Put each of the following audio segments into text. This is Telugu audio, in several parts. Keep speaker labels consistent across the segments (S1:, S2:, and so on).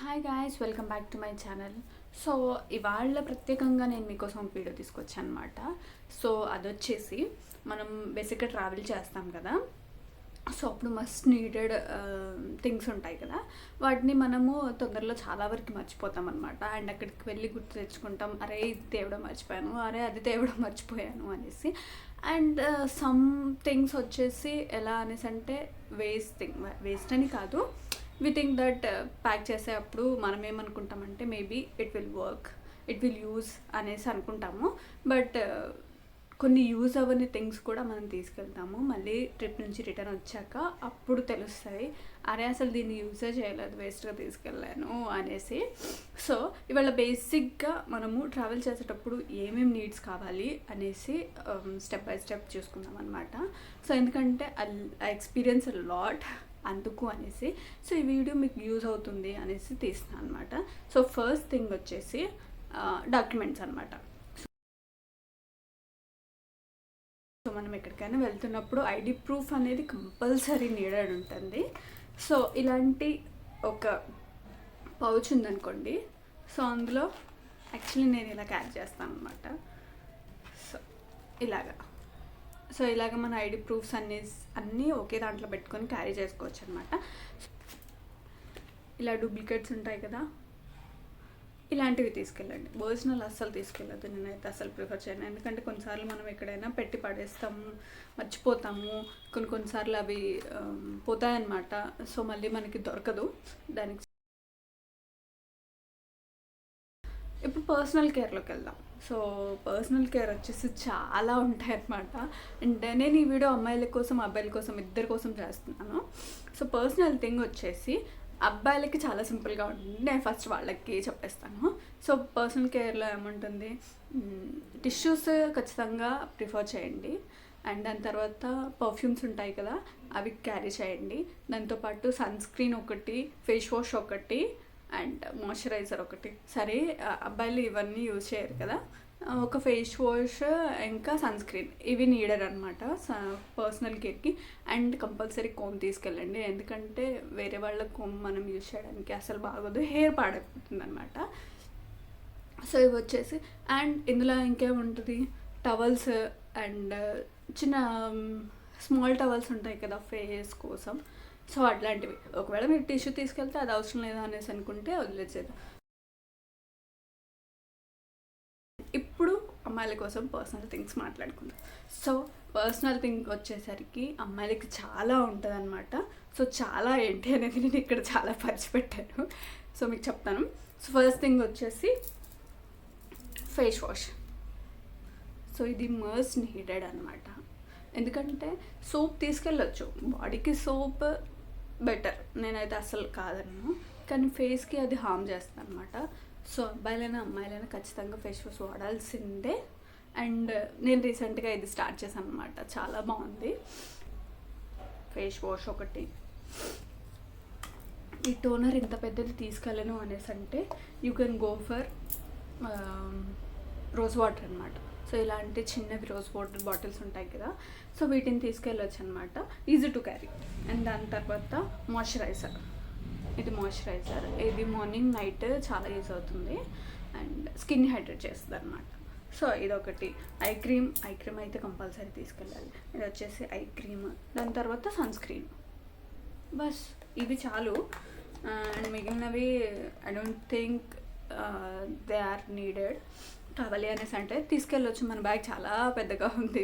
S1: Hi guys, welcome back to my channel. So ఇవాళ ప్రత్యేకంగా నేను మీకోసం ఒక వీడియో తీసుకొచ్చాను అనమాట. సో అదొచ్చేసి మనం బేసిక్గా ట్రావెల్ చేస్తాం కదా. సో అప్పుడు మస్ట్ నీడెడ్ థింగ్స్ ఉంటాయి కదా, వాటిని మనము తొందరలో చాలా వరకు మర్చిపోతాం అనమాట. అండ్ అక్కడికి వెళ్ళి గుర్తు తెచ్చుకుంటాం, అరే ఇది తేవడం మర్చిపోయాను, అరే అది తేవడం మర్చిపోయాను అనేసి. అండ్ సమ్ థింగ్స్ వచ్చేసి ఎలా అనేసి అంటే వేస్ట్ అని కాదు, వి థింక్ దట్ ప్యాక్ చేసేటప్పుడు మనం ఏమనుకుంటామంటే మేబీ ఇట్ విల్ యూజ్ అనేసి అనుకుంటాము. బట్ కొన్ని యూజ్ అవ్వని థింగ్స్ కూడా మనం తీసుకెళ్తాము. మళ్ళీ ట్రిప్ నుంచి రిటర్న్ వచ్చాక అప్పుడు తెలుస్తాయి, అరే అసలు దీన్ని యూజే చేయలేదు, వేస్ట్గా తీసుకెళ్ళాను అనేసి. సో ఇవాళ బేసిక్గా మనము ట్రావెల్ చేసేటప్పుడు ఏమేమి నీడ్స్ కావాలి అనేసి స్టెప్ బై స్టెప్ చూసుకుందాం అనమాట. సో ఎందుకంటే ఐ ఎక్స్పీరియన్స్ లాట్ అందుకు అనేసి. సో ఈ వీడియో మీకు యూజ్ అవుతుంది అనేసి తీస్తున్నాను అనమాట. సో ఫస్ట్ థింగ్ వచ్చేసి డాక్యుమెంట్స్ అనమాట. సో మనం ఎక్కడికైనా వెళ్తున్నప్పుడు ఐడి ప్రూఫ్ అనేది కంపల్సరీ నీడెడ్ ఉంటుంది. సో ఇలాంటి ఒక పౌచ్ ఉందనుకోండి, సో అందులో యాక్చువల్లీ నేను ఇలా క్యారీ చేస్తాను అనమాట. సో ఇలాగ మన ఐడి ప్రూఫ్స్ అన్నీ ఒకే దాంట్లో పెట్టుకొని క్యారీ చేసుకోవచ్చు అనమాట. ఇలా డూప్లికేట్స్ ఉంటాయి కదా, ఇలాంటివి తీసుకెళ్ళండి. ఒరిజినల్ అస్సలు తీసుకెళ్ళద్దు, నేనైతే అసలు ప్రిఫర్ చేయను. ఎందుకంటే కొన్నిసార్లు మనం ఎక్కడైనా పెట్టి పడేస్తాము, మర్చిపోతాము, కొన్నిసార్లు అవి పోతాయన్నమాట. సో మళ్ళీ మనకి దొరకదు దానికి. ఇప్పుడు పర్సనల్ కేర్లోకి వెళ్దాం. సో పర్సనల్ కేర్ వచ్చేసి చాలా ఉంటాయి అన్నమాట. అండ్ నేను ఈ వీడియో అమ్మాయిల కోసం అబ్బాయిల కోసం ఇద్దరి కోసం చేస్తున్నాను. సో పర్సనల్ థింగ్ వచ్చేసి అబ్బాయిలకి చాలా సింపుల్గా ఉంటుంది, నేను ఫస్ట్ వాళ్ళకి చెప్పేస్తాను. సో పర్సనల్ కేర్లో ఏముంటుంది, టిష్యూస్ ఖచ్చితంగా ప్రిఫర్ చేయండి. అండ్ దాని తర్వాత పర్ఫ్యూమ్స్ ఉంటాయి కదా, అవి క్యారీ చేయండి. దాంతోపాటు సన్ స్క్రీన్ ఒకటి, ఫేస్ వాష్ ఒకటి, అండ్ మాయిశ్చరైజర్ ఒకటి. సరే అబ్బాయిలు ఇవన్నీ యూజ్ చేయరు కదా, ఒక ఫేస్ వాష్ ఇంకా సన్ స్క్రీన్, ఇవి నీడెడ్ అనమాట పర్సనల్ కేర్కి. అండ్ కంపల్సరీ కోమ్ తీసుకెళ్ళండి, ఎందుకంటే వేరే వాళ్ళ కోమ్ మనం యూజ్ చేయడానికి అసలు బాగోదు, హెయిర్ పాడైపోతుంది అనమాట. సో ఇవి వచ్చేసి, అండ్ ఇందులో ఇంకేముంటుంది, టవల్స్ అండ్ చిన్న స్మాల్ టవల్స్ ఉంటాయి కదా ఫేస్ కోసం. సో అట్లాంటివి, ఒకవేళ మీరు టిష్యూ తీసుకెళ్తే అది అవసరం లేదా అనేసి అనుకుంటే వదిలేసేది. ఇప్పుడు అమ్మాయిల కోసం పర్సనల్ థింగ్స్ మాట్లాడుకుందాం. సో పర్సనల్ థింగ్ వచ్చేసరికి అమ్మాయిలకి చాలా ఉంటుంది అనమాట. సో చాలా ఏంటి అనేది నేను ఇక్కడ చాలా పరిచిపెట్టాను. సో మీకు చెప్తాను. సో ఫస్ట్ థింగ్ వచ్చేసి ఫేస్ వాష్. సో ఇది మస్ట్ నీడెడ్ అనమాట. ఎందుకంటే సోప్ తీసుకెళ్ళచ్చు, బాడీకి సోప్ బెటర్, నేనైతే అసలు కాదన్నాను, కానీ ఫేస్కి అది హార్మ్ చేస్తాను అనమాట. సో అబ్బాయిలైనా అమ్మాయిలైనా ఖచ్చితంగా ఫేస్ వాష్ వాడాల్సిందే. అండ్ నేను రీసెంట్గా ఇది స్టార్ట్ చేశాను అనమాట, చాలా బాగుంది. ఫేస్ వాష్ ఒకటి, ఈ టోనర్ ఇంత పెద్దది తీసుకెళ్ళను అనేసి అంటే you can go for rose water అనమాట. సో ఇలాంటి చిన్నవి రోజ్ వాటర్ బాటిల్స్ ఉంటాయి కదా, సో వీటిని తీసుకెళ్ళొచ్చు అనమాట, ఈజీ టు క్యారీ. అండ్ దాని తర్వాత మాయిశ్చరైజర్, ఇది మాయిశ్చరైజర్, ఇది మార్నింగ్ నైట్ చాలా యూజ్ అవుతుంది అండ్ స్కిన్ హైడ్రేట్ చేస్తుంది అనమాట. సో ఇదొకటి. ఐ క్రీమ్ అయితే కంపల్సరీ తీసుకెళ్ళాలి. ఇది వచ్చేసి ఐ క్రీమ్, దాని తర్వాత సన్ స్క్రీన్, బస్ ఇవి చాలు. అండ్ మిగిలినవి I don't think they are needed. కావాలి అనేసి అంటే తీసుకెళ్ళొచ్చు, మన బ్యాగ్ చాలా పెద్దగా ఉంది,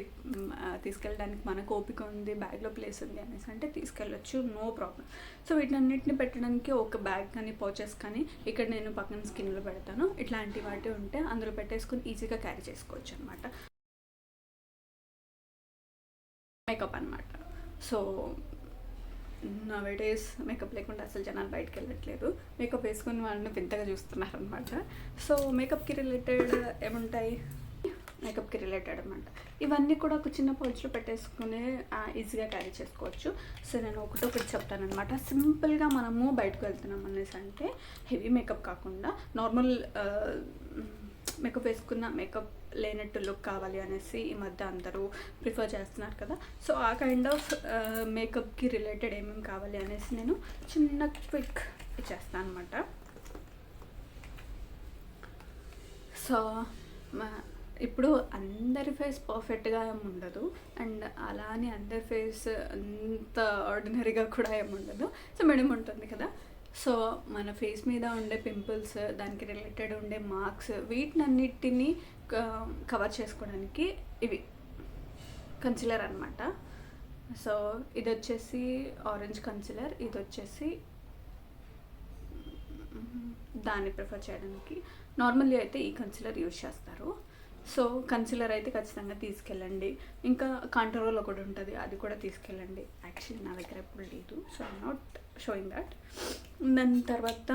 S1: తీసుకెళ్ళడానికి మనకు ఓపిక ఉంది, బ్యాగ్లో ప్లేస్ ఉంది అనేసి అంటే తీసుకెళ్ళొచ్చు, నో ప్రాబ్లం. సో వీటన్నిటిని పెట్టడానికి ఒక బ్యాగ్ కానీ పౌచెస్ కానీ ఇక్కడ నేను పక్కన స్కిన్లో పెడతాను, ఇట్లాంటి వాటి ఉంటే అందులో పెట్టేసుకుని ఈజీగా క్యారీ చేసుకోవచ్చు అనమాట. మేకప్ అనమాట. సో నవేడేస్ మేకప్ లేకుండా అసలు జనాలు బయటకు వెళ్ళట్లేదు, మేకప్ వేసుకుని వాళ్ళని వింతగా చూస్తున్నారు అనమాట. సో మేకప్కి రిలేటెడ్ ఏముంటాయి, మేకప్కి రిలేటెడ్ అనమాట. ఇవన్నీ కూడా ఒక చిన్న పౌచ్లో పెట్టేసుకుని ఈజీగా క్యారీ చేసుకోవచ్చు. సో నేను ఒకటి చెప్తానమాట. సింపుల్గా మనము బయటకు వెళ్తున్నాం అనేసి అంటే హెవీ మేకప్ కాకుండా నార్మల్ మేకప్ వేసుకున్న మేకప్ లేనట్టు లుక్ కావాలి అనేసి ఈ మధ్య అందరూ ప్రిఫర్ చేస్తున్నారు కదా. సో ఆ కైండ్ ఆఫ్ మేకప్కి రిలేటెడ్ ఏమేమి కావాలి అనేసి నేను చిన్న క్విక్ ఇచ్చేస్తాను అనమాట. సో ఇప్పుడు అందరి ఫేస్ పర్ఫెక్ట్గా ఏమి ఉండదు, అండ్ అలా అని అందరి ఫేస్ అంత ఆర్డినరీగా కూడా ఏమి ఉండదు. సో మీడియం ఉంటుంది కదా. సో మన ఫేస్ మీద ఉండే పింపుల్స్, దానికి రిలేటెడ్ ఉండే మార్క్స్, వీటినన్నిటిని కవర్ చేసుకోవడానికి ఇవి కన్సిలర్ అనమాట. సో ఇది వచ్చేసి ఆరెంజ్ కన్సిలర్, ఇది వచ్చేసి దాన్ని ప్రిఫర్ చేయడానికి. నార్మల్లీ అయితే ఈ కన్సిలర్ యూజ్ చేస్తారు. సో కన్సిలర్ అయితే ఖచ్చితంగా తీసుకెళ్ళండి. ఇంకా కాంటరోల్ ఒకటి ఉంటుంది, అది కూడా తీసుకెళ్ళండి. యాక్చువల్లీ నా దగ్గర ఎప్పుడు లేదు, so I'm not showing that. దాని తర్వాత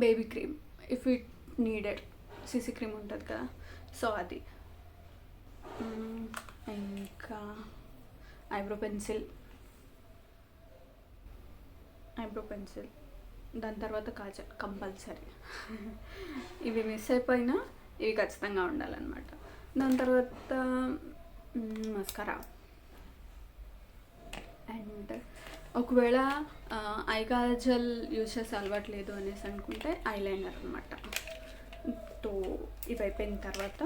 S1: baby cream, if it needed, CC cream ఉంటుంది కదా, సో అది. ఇంకా ఐబ్రో పెన్సిల్, దాని తర్వాత కాజల్ కంపల్సరీ. ఇవి మిస్ అయిపోయినా ఇవి ఖచ్చితంగా ఉండాలన్నమాట. దాని తర్వాత మస్కరా, అండ్ ఒకవేళ ఐ కాజల్ యూజ్ చేసే అలవాటు లేదు అనేసి అనుకుంటే ఐలైనర్ అనమాట. తో ఇవి అయిపోయిన తర్వాత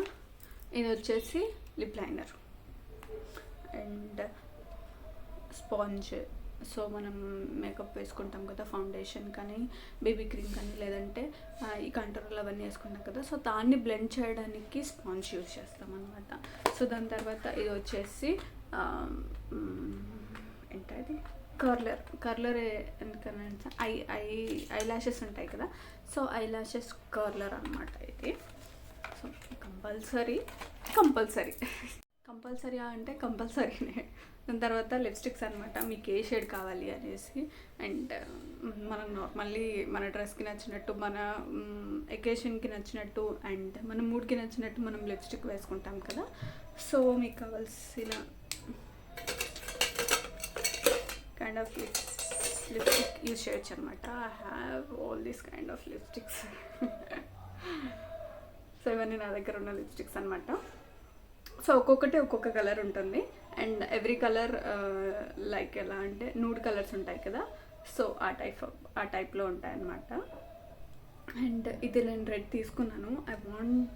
S1: ఇది వచ్చేసి lip liner and sponge. So మనం మేకప్ వేసుకుంటాం కదా, ఫౌండేషన్ కానీ బేబీ క్రీమ్ కానీ లేదంటే ఈ కంట్రోల్ అవన్నీ వేసుకుంటాం కదా, సో దాన్ని బ్లెండ్ చేయడానికి స్పాంజ్ యూజ్ చేస్తాం అనమాట. సో దాని తర్వాత ఇది వచ్చేసి ఏంటది కర్లర్ ఎందుకనంటే ఐ లాషెస్ ఉంటాయి కదా, సో ఐ లాషెస్ కర్లర్ అనమాట ఇది. సో కంపల్సరీ అంటే కంపల్సరీనే. దాని తర్వాత లిప్స్టిక్స్ అనమాట, మీకు ఏ షేడ్ కావాలి అనేసి. అండ్ మనం నార్మల్లీ మన డ్రెస్కి నచ్చినట్టు, మన ఎకేషన్కి నచ్చినట్టు, అండ్ మన మూడ్కి నచ్చినట్టు మనం లిప్స్టిక్ వేసుకుంటాం కదా. సో మీకు కావాల్సిన కైండ్ ఆఫ్ లిప్స్టిక్ యూజ్ చేయొచ్చు అనమాట. I have all these kind of lipsticks. So ఇవన్నీ నా దగ్గర ఉన్న లిప్స్టిక్స్ అనమాట. సో ఒక్కొక్కటి ఒక్కొక్క కలర్ ఉంటుంది, అండ్ ఎవ్రీ కలర్ లైక్ ఎలా అంటే నూడ్ కలర్స్ ఉంటాయి కదా, సో ఆ టైప్లో ఉంటాయి అన్నమాట. అండ్ ఇది నేను రెడ్ తీసుకున్నాను, ఐ వాంట్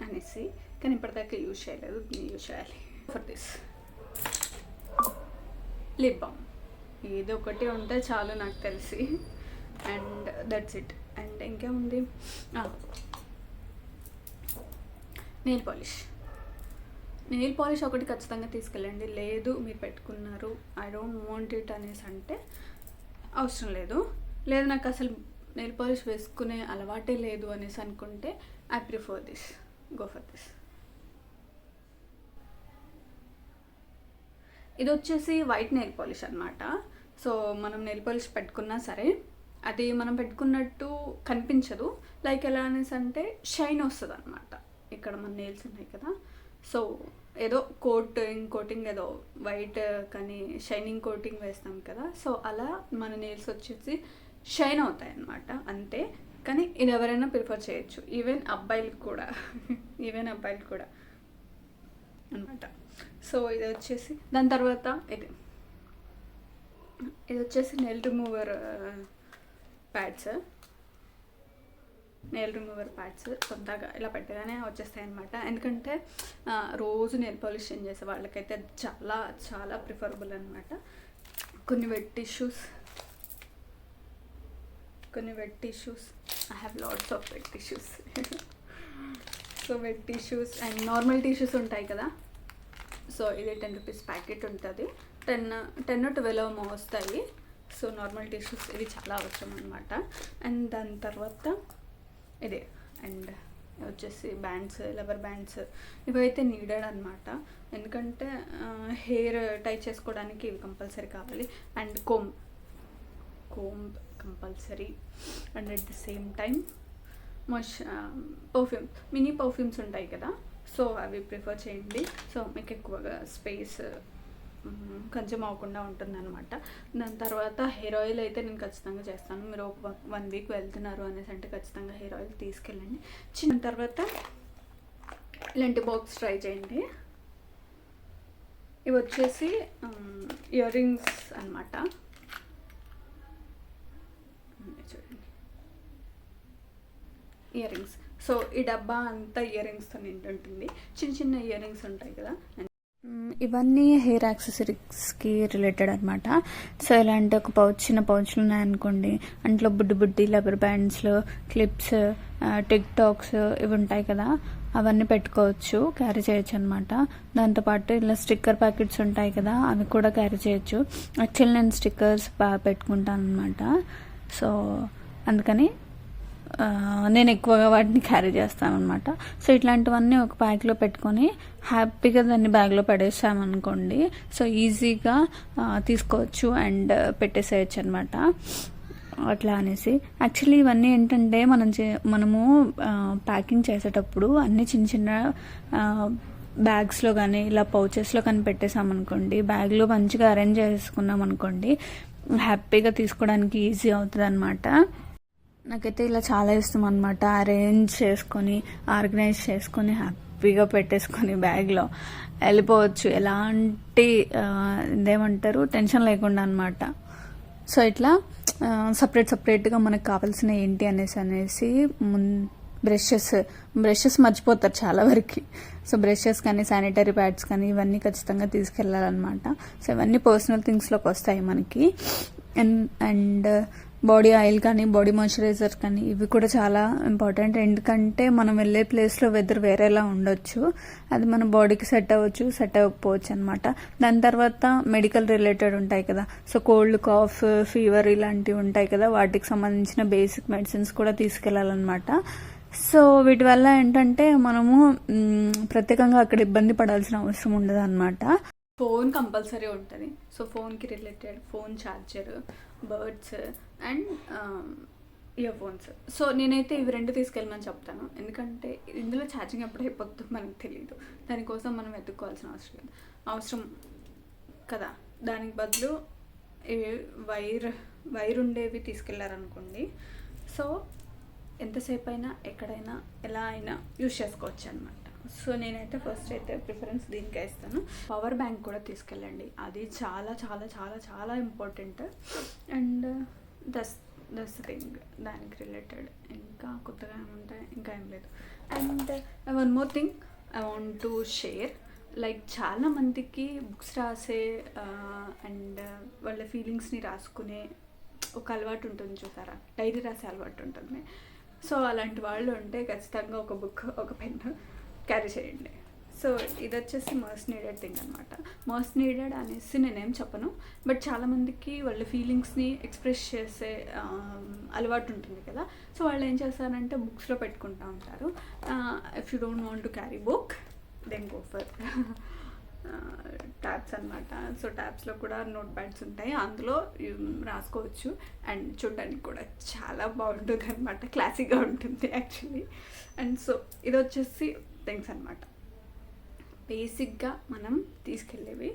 S1: అనేసి, కానీ ఇప్పటిదాకా యూజ్ చేయలేదు, దీన్ని యూజ్ చేయాలి. ఫర్ దిస్ లిప్ బామ్, ఏదో ఒకటి ఉంటే చాలు నాకు తెలిసి, అండ్ దట్స్ ఇట్. అండ్ ఇంకేముంది, నెయిల్ పాలిష్ ఒకటి ఖచ్చితంగా తీసుకెళ్ళండి. లేదు మీరు పెట్టుకున్నారు, ఐ డోంట్ వాంట్ ఇట్ అనేసి అంటే అవసరం లేదు. లేదు నాకు అసలు నెయిల్ పాలిష్ వేసుకునే అలవాటే లేదు అనేసి అనుకుంటే I prefer this, go for this. ఇది వచ్చేసి వైట్ నెయిల్ పాలిష్ అనమాట. సో మనం నెయిల్ పాలిష్ పెట్టుకున్నా సరే అది మనం పెట్టుకున్నట్టు కనిపించదు. లైక్ ఎలా అనేసి అంటే షైన్ వస్తుంది అనమాట. ఇక్కడ మన నెయిల్స్ ఉన్నాయి కదా, సో ఏదో కోటింగ్ ఏదో వైట్ కానీ షైనింగ్ కోటింగ్ వేస్తాం కదా, సో అలా మన నెయిల్స్ వచ్చేసి షైన్ అవుతాయి అన్నమాట, అంతే. కానీ ఇది ఎవరైనా ప్రిఫర్ చేయొచ్చు, ఈవెన్ అబ్బాయిలకు కూడా అనమాట. సో ఇది వచ్చేసి దాని తర్వాత ఇది వచ్చేసి నెయిల్ రిమూవర్ ప్యాడ్స్ సొంతగా ఇలా పెట్టగానే వచ్చేస్తాయి అనమాట. ఎందుకంటే రోజు నెయిల్ పాలిష్ చేసే వాళ్ళకైతే చాలా చాలా ప్రిఫరబుల్ అనమాట. కొన్ని wet tissues, I have lots of wet tissues. So wet tissues and normal tissues ఉంటాయి కదా, సో ఇది 10 రూపీస్ ప్యాకెట్ ఉంటుంది, 10-12 వస్తాయి. సో నార్మల్ టిష్యూస్ ఇవి చాలా అవసరం అనమాట. అండ్ దాని తర్వాత ఇదే, అండ్ వచ్చేసి బ్యాండ్స్, లవర్ బ్యాండ్స్, ఇవైతే నీడెడ్ అనమాట. ఎందుకంటే హెయిర్ టై చేసుకోవడానికి ఇవి కంపల్సరీ కావాలి. And comb compulsory. And at the same time mini perfumes ఉంటాయి కదా, సో అవి ప్రిఫర్ చేయండి. సో మీకు ఎక్కువగా స్పేస్ కన్జ్యూమ్ అవ్వకుండా ఉంటుందన్నమాట. దాని తర్వాత హెయిర్ ఆయిల్ అయితే నేను ఖచ్చితంగా చేస్తాను. మీరు 1 వీక్ వెళ్తున్నారు అనేసి అంటే ఖచ్చితంగా హెయిర్ ఆయిల్ తీసుకెళ్ళండి. చిన్న తర్వాత ఇలాంటి బాక్స్ ట్రై చేయండి. ఇవి వచ్చేసి ఇయర్ రింగ్స్ అనమాట. చూడండి, ఇయర్ రింగ్స్. సో ఈ డబ్బా అంతా ఇయర్ రింగ్స్తో నిండుంటుంది. చిన్న చిన్న ఇయర్ రింగ్స్ ఉంటాయి కదా, ఇవన్నీ హెయిర్ యాక్సెసరీస్కి రిలేటెడ్ అనమాట. సో ఇలాంటి ఒక చిన్న పౌచ్లు ఉన్నాయనుకోండి, అంట్లో బుడ్డి బుడ్డి రబ్బర్ బ్యాండ్స్లు, క్లిప్స్, టిక్ టాక్స్ ఇవి ఉంటాయి కదా, అవన్నీ పెట్టుకోవచ్చు, క్యారీ చేయొచ్చు అనమాట. దాంతోపాటు ఇలా స్టిక్కర్ ప్యాకెట్స్ ఉంటాయి కదా, అవి కూడా క్యారీ చేయొచ్చు. యాక్చువల్లీ నేను స్టిక్కర్స్ పెట్టుకుంటాను అనమాట. సో అందుకని నేను ఎక్కువగా వాటిని క్యారీ చేస్తాను అనమాట. సో ఇట్లాంటివన్నీ ఒక బ్యాగ్లో పెట్టుకొని హ్యాపీగా దాన్ని బ్యాగ్లో పడేసామనుకోండి, సో ఈజీగా తీసుకోవచ్చు అండ్ పెట్టేసేయచ్చు అనమాట. అట్లా అనేసి యాక్చువల్లీ ఇవన్నీ ఏంటంటే మనము ప్యాకింగ్ చేసేటప్పుడు అన్నీ చిన్న చిన్న బ్యాగ్స్లో కానీ ఇలా పౌచెస్లో కానీ పెట్టేసామనుకోండి, బ్యాగ్లో మంచిగా అరేంజ్ చేసుకున్నాం అనుకోండి, హ్యాపీగా తీసుకోవడానికి ఈజీ అవుతుంది అనమాట. నాకైతే ఇలా చాలా ఇష్టం అనమాట. అరేంజ్ చేసుకొని ఆర్గనైజ్ చేసుకొని హ్యాపీగా పెట్టేసుకొని బ్యాగ్లో వెళ్ళిపోవచ్చు, ఎలాంటి ఇదేమంటారు టెన్షన్ లేకుండా అనమాట. సో ఇట్లా సపరేట్గా మనకు కావాల్సిన ఏంటి అనేసి బ్రషెస్ మర్చిపోతారు చాలా వరకు. సో బ్రషెస్ కానీ శానిటరీ ప్యాడ్స్ కానీ ఇవన్నీ ఖచ్చితంగా తీసుకెళ్ళాలన్నమాట. సో ఇవన్నీ పర్సనల్ థింగ్స్లోకి వస్తాయి మనకి. అండ్ బాడీ ఆయిల్ కానీ బాడీ మాయిశ్చరైజర్ కానీ ఇవి కూడా చాలా ఇంపార్టెంట్. ఎందుకంటే మనం వెళ్ళే ప్లేస్లో వెదర్ వేరేలా ఉండొచ్చు, అది మన బాడీకి సెట్ అవ్వచ్చు, సెట్ అవ్వకపోవచ్చు అనమాట. దాని తర్వాత మెడికల్ రిలేటెడ్ ఉంటాయి కదా, సో కోల్డ్, కాఫ్, ఫీవర్ ఇలాంటివి ఉంటాయి కదా, వాటికి సంబంధించిన బేసిక్ మెడిసిన్స్ కూడా తీసుకెళ్లాలన్నమాట. సో వీటి వల్ల ఏంటంటే మనము ప్రత్యేకంగా అక్కడ ఇబ్బంది పడాల్సిన అవసరం ఉండదు అనమాట. ఫోన్ కంపల్సరీ ఉంటుంది. సో ఫోన్కి related phone charger, birds and ear phones. So నేనైతే ఇవి రెండు తీసుకెళ్ళమని చెప్తాను, ఎందుకంటే ఇందులో ఛార్జింగ్ ఎప్పుడు అయిపోతుందో మనకు తెలియదు, దానికోసం మనం వెతుక్కోవాల్సిన అవసరం కదా. దానికి బదులు వైర్ ఉండేవి తీసుకెళ్లారనుకోండి, సో ఎంతసేపు అయినా ఎక్కడైనా ఎలా అయినా యూజ్ చేసుకోవచ్చు అనమాట. సో నేనైతే ఫస్ట్ అయితే ప్రిఫరెన్స్ దీనికే ఇస్తాను. పవర్ బ్యాంక్ కూడా తీసుకెళ్ళండి, అది చాలా చాలా చాలా చాలా ఇంపార్టెంట్. అండ్ దస్ థింగ్ దానికి రిలేటెడ్. ఇంకా కొత్తగా ఏముంటాయి, ఇంకా ఏం లేదు. And one more thing I want to share, like చాలామందికి బుక్స్ రాసే అండ్ వాళ్ళ ఫీలింగ్స్ని రాసుకునే ఒక అలవాటు ఉంటుంది చూసారా, డైరీ రాసే అలవాటు ఉంటుంది. సో అలాంటి వాళ్ళు ఉంటే ఖచ్చితంగా ఒక బుక్, ఒక పెన్ క్యారీ చేయండి. సో ఇది వచ్చేసి మస్ట్ నీడెడ్ థింగ్ అనమాట. మస్ట్ నీడెడ్ అనేసి నేనేం చెప్పను, బట్ చాలామందికి వాళ్ళ ఫీలింగ్స్ని ఎక్స్ప్రెస్ చేసే అలవాటు ఉంటుంది కదా. సో వాళ్ళు ఏం చేస్తారంటే బుక్స్లో పెట్టుకుంటూ ఉంటారు. If you don't want to carry book then go for tabs అనమాట. సో ట్యాబ్స్లో కూడా నోట్ ప్యాడ్స్ ఉంటాయి, అందులో రాసుకోవచ్చు. అండ్ చూడడానికి కూడా చాలా బాగుంటుంది అనమాట, క్లాసీగా ఉంటుంది యాక్చువల్లీ. అండ్ సో ఇది వచ్చేసి థింగ్స్ అనమాట, బేసిక్గా మనం తీసుకెళ్ళేవి.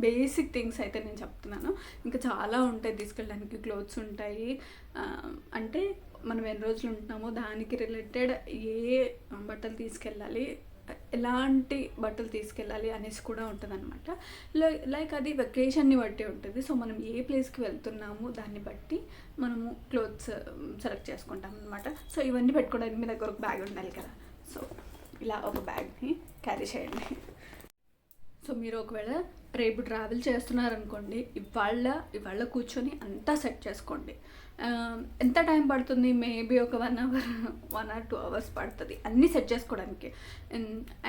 S1: బేసిక్ థింగ్స్ అయితే నేను చెప్తున్నాను, ఇంకా చాలా ఉంటాయి తీసుకెళ్ళడానికి. క్లోత్స్ ఉంటాయి, అంటే మనం ఎన్ని రోజులు ఉంటున్నామో దానికి రిలేటెడ్ ఏ బట్టలు తీసుకెళ్ళాలి, ఎలాంటి బట్టలు తీసుకెళ్ళాలి అనేసి కూడా ఉంటుంది అనమాట. లైక్ అది వెకేషన్ని బట్టి ఉంటుంది. సో మనం ఏ ప్లేస్కి వెళ్తున్నాము దాన్ని బట్టి మనము క్లోత్స్ సెలెక్ట్ చేసుకుంటాం అనమాట. సో ఇవన్నీ పెట్టుకోవడానికి మీ దగ్గర ఒక బ్యాగ్ ఉండాలి కదా, సో ఇలా ఒక బ్యాగ్ని క్యారీ చేయండి. సో మీరు ఒకవేళ రేపు ట్రావెల్ చేస్తున్నారనుకోండి, ఇవాళ కూర్చొని అంతా సెట్ చేసుకోండి. ఎంత టైం పడుతుంది, మేబీ ఒక 1 or 2 hours పడుతుంది అన్నీ సెట్ చేసుకోవడానికి.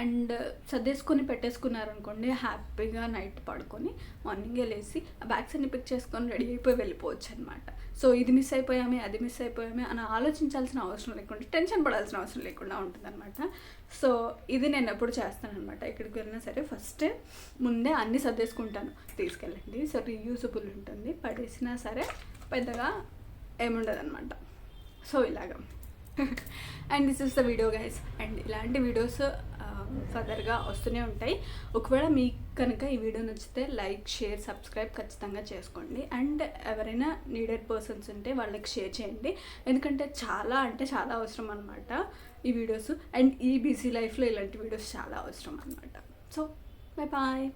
S1: అండ్ సర్దేసుకొని పెట్టేసుకున్నారనుకోండి, హ్యాపీగా నైట్ పడుకొని మార్నింగే లేసి ఆ బ్యాగ్స్ అన్ని పిక్ చేసుకొని రెడీ అయిపోయి వెళ్ళిపోవచ్చు అనమాట. సో ఇది మిస్ అయిపోయామే, అది మిస్ అయిపోయామే అని ఆలోచించాల్సిన అవసరం లేకుండా, టెన్షన్ పడాల్సిన అవసరం లేకుండా ఉంటుంది అనమాట. సో ఇది నేను ఎప్పుడు చేస్తానమాట. ఎక్కడికి వెళ్ళినా సరే ఫస్ట్ ముందే అన్నీ సర్దేసుకుంటాను, తీసుకెళ్ళండి. సో రీయూజబుల్ ఉంటుంది, పడేసినా సరే పెద్దగా ఏముండదు అనమాట. సో ఇలాగా. And this is the video guys. And ఇలాంటి వీడియోస్ ఫర్దర్గా వస్తూనే ఉంటాయి. ఒకవేళ మీకు కనుక ఈ వీడియో నచ్చితే లైక్, షేర్, సబ్స్క్రైబ్ ఖచ్చితంగా చేసుకోండి. అండ్ ఎవరైనా నీడెడ్ పర్సన్స్ ఉంటే వాళ్ళకి షేర్ చేయండి, ఎందుకంటే చాలా అంటే చాలా అవసరం అనమాట ఈ వీడియోస్. అండ్ ఈ బిజీ లైఫ్లో ఇలాంటి వీడియోస్ చాలా అవసరం అనమాట. So bye bye.